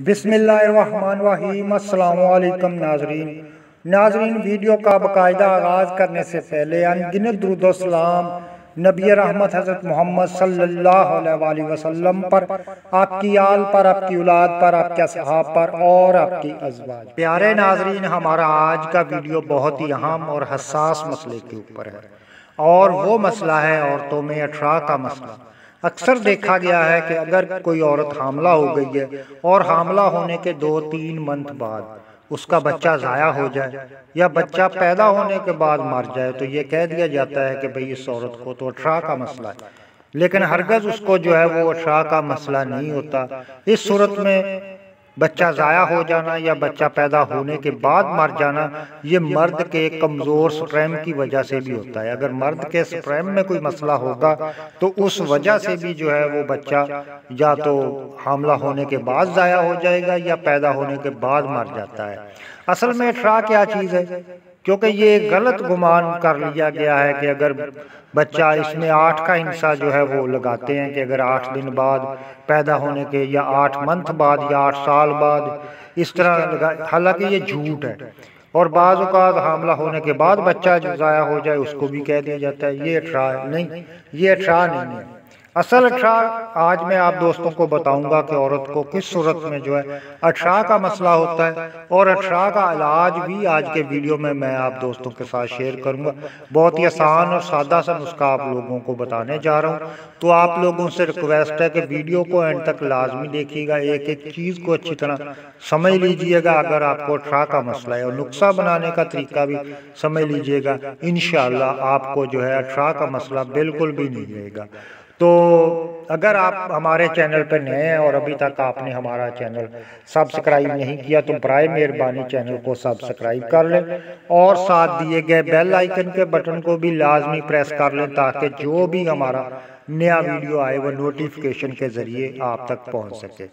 बिस्मिल्लाहिर्रहमानिर्रहीम। अस्सलामु अलैकुम नाजरीन, वीडियो का बाकायदा आगाज़ करने से पहले अनगिनत दुरूद व सलाम नबी रहमत हज़रत मोहम्मद सल्लल्लाहु अलैहि वसल्लम पर, आपकी आल पर, आपकी औलाद पर, आपके असहाब पर और आपकी अज़वाज। प्यारे नाजरीन, हमारा आज का वीडियो बहुत ही अहम और हसास मसले के ऊपर है और वो मसला है औरतों में अठरा का मसला। अक्सर देखा गया है कि अगर कोई औरत हामला हो गई है और हामला होने के 2-3 मंथ बाद उसका बच्चा ज़ाया हो जाए या बच्चा पैदा होने के बाद मर जाए तो ये कह दिया जाता है कि भाई इस औरत को तो अठरा का मसला है। लेकिन हरगज़ उसको जो है वो अठरा का मसला नहीं होता। इस सूरत में बच्चा ज़ाया हो जाना या बच्चा पैदा होने के बाद मर जाना ये मर्द के कमज़ोर स्पर्म की वजह से भी होता है। अगर मर्द के स्पर्म में कोई मसला होगा तो उस वजह से भी जो है वो बच्चा या तो हामला होने के बाद ज़ाया हो जाएगा या पैदा होने के बाद मर जाता है। असल में अठरा क्या चीज़ है, क्योंकि ये गलत गुमान कर लिया गया है कि अगर बच्चा इसमें 8 का हिस्सा जो है वो लगाते हैं कि अगर 8 दिन बाद पैदा होने के या 8 मंथ बाद या 8 साल बाद इस तरह लगा। हालांकि ये झूठ है और बाज़ औक़ात हामला होने के बाद बच्चा जो ज़ाया हो जाए उसको भी कह दिया जाता है ये अठरा नहीं, ये अठरा नहीं है। असल अठरा आज मैं आप दोस्तों को बताऊंगा कि औरत को किस सूरत में जो है अठरा का मसला होता है और अठरा का इलाज भी आज के वीडियो में मैं आप दोस्तों के साथ शेयर करूंगा। बहुत ही आसान और सादा सा नुस्खा आप लोगों को बताने जा रहा हूं। तो आप लोगों से रिक्वेस्ट है कि वीडियो को एंड तक लाजमी देखिएगा, एक एक चीज़ को अच्छी तरह समझ लीजिएगा अगर आपको अठरा का मसला है, और नुस्खा बनाने का तरीका भी समझ लीजिएगा। इंशाअल्लाह आपको जो है अठरा का मसला बिल्कुल भी नहीं रहेगा। तो अगर आप हमारे चैनल पर नए हैं और अभी तक आपने हमारा चैनल सब्सक्राइब नहीं किया तो बराए मेहरबानी चैनल को सब्सक्राइब कर लें और साथ दिए गए बेल आइकन के बटन को भी लाजमी प्रेस कर लें ताकि जो भी हमारा नया वीडियो आए वो नोटिफिकेशन के ज़रिए आप तक पहुंच सके।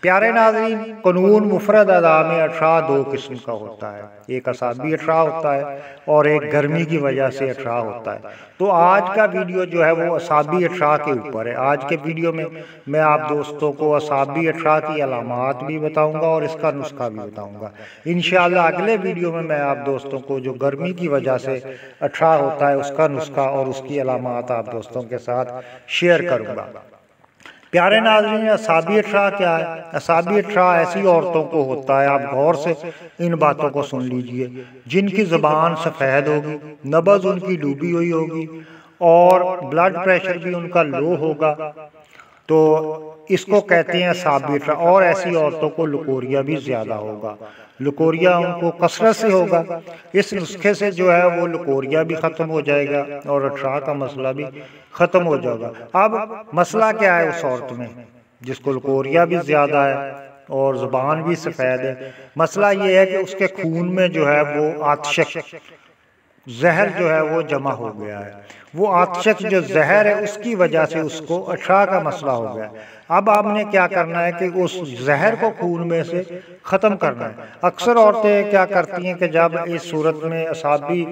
प्यारे नाज़रीन, कानून मुफरद अदा में अठरा 2 किस्म का होता है, एक असाबी अठरा होता है और एक गर्मी की वजह से अठरा होता है। तो आज का वीडियो जो है वो असाबी अठरा के ऊपर है। आज के वीडियो में मैं आप दोस्तों को असाबी अठरा की अलामात भी बताऊंगा और इसका नुस्खा भी बताऊंगा। इंशाअल्लाह अगले वीडियो में मैं आप दोस्तों को जो गर्मी की वजह से अठरा होता है उसका नुस्खा और उसकी अलामात आप दोस्तों के साथ शेयर करूंगा। प्यारे नाज़रीन, असाबी अठरा क्या है? असाबी अठरा ऐसी औरतों को होता है, आप गौर से इन बातों को सुन लीजिए, जिनकी ज़ुबान सफ़ेद होगी, नब्ज़ उनकी डूबी हुई होगी और ब्लड प्रेशर भी उनका लो होगा, तो इसको कहते हैं असाबी अठरा। और ऐसी औरतों को लकोरिया भी ज़्यादा होगा, लकोरिया उनको कसरत से होगा। इस नुस्खे से जो है वो लकोरिया भी ख़त्म हो जाएगा और अठरा का मसला भी ख़त्म हो जाएगा। अब मसला क्या है उस औरत में जिसको लकोरिया भी ज़्यादा है और ज़ुबान भी सफ़ेद है? मसला ये है कि उसके खून में जो है वो आतशक जहर जो है वो जमा हो गया है। वो आतशक जो जहर है उसकी वजह से उसको अठरा का मसला हो गया। अब आपने क्या करना है कि उस जहर को खून में से ख़त्म करना है। अक्सर औरतें क्या करती हैं कि जब इस सूरत में असाबी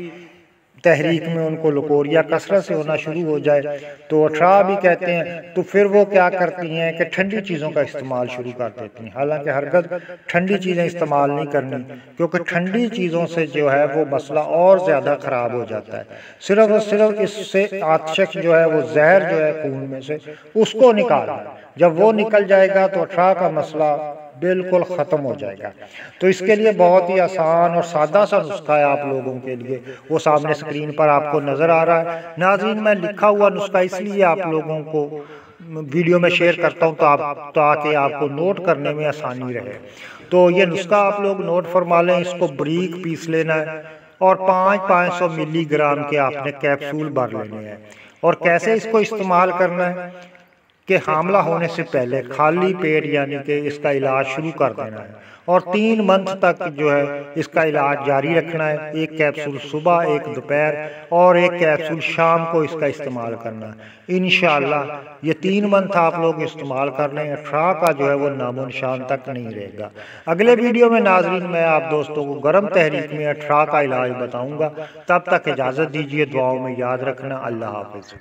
तहरीक में उनको लकोरिया कसरत से होना शुरू हो जाए तो अठरा भी कहते हैं, तो फिर वो क्या करती हैं कि ठंडी चीज़ों का इस्तेमाल शुरू कर देती हैं। हालांकि हरगज़ ठंडी चीज़ें इस्तेमाल नहीं करनी, क्योंकि ठंडी चीज़ों से जो है वो मसला और ज़्यादा ख़राब हो जाता है। सिर्फ और सिर्फ इससे आतशक जो है वो जहर जो है खून में से उसको निकालना। जब वो निकल जाएगा तो अठरा का मसला बिल्कुल ख़त्म हो जाएगा। तो इसके लिए बहुत ही आसान और सादा सा नुस्खा है आप लोगों के लिए, वो सामने स्क्रीन पर आपको नज़र आ रहा है। नाज़रीन, मैं लिखा हुआ नुस्खा इसलिए आप लोगों को वीडियो में शेयर करता हूँ ताकि आपको नोट करने में आसानी रहे। तो ये नुस्खा आप लोग नोट फरमा लें। इसको बारीक पीस लेना है और 500 मिलीग्राम के आपने कैप्सूल भर लेने हैं। और कैसे इसको इस्तेमाल करना है कि हामला होने से पहले खाली पेट यानी कि इसका इलाज शुरू कर देना है और 3 मंथ तक जो है इसका इलाज जारी रखना है। एक कैप्सूल सुबह, एक दोपहर और एक कैप्सूल शाम को इसका इस्तेमाल करना है। इंशाअल्लाह ये 3 मंथ आप लोग इस्तेमाल कर लें, अठरा का जो है वो नामो निशान तक नहीं रहेगा। अगले वीडियो में नाज़रीन मैं आप दोस्तों को गर्म तहरीक में अठरा का इलाज बताऊँगा। तब तक इजाज़त दीजिए, दुआओं में याद रखना। अल्लाह हाफ़िज़।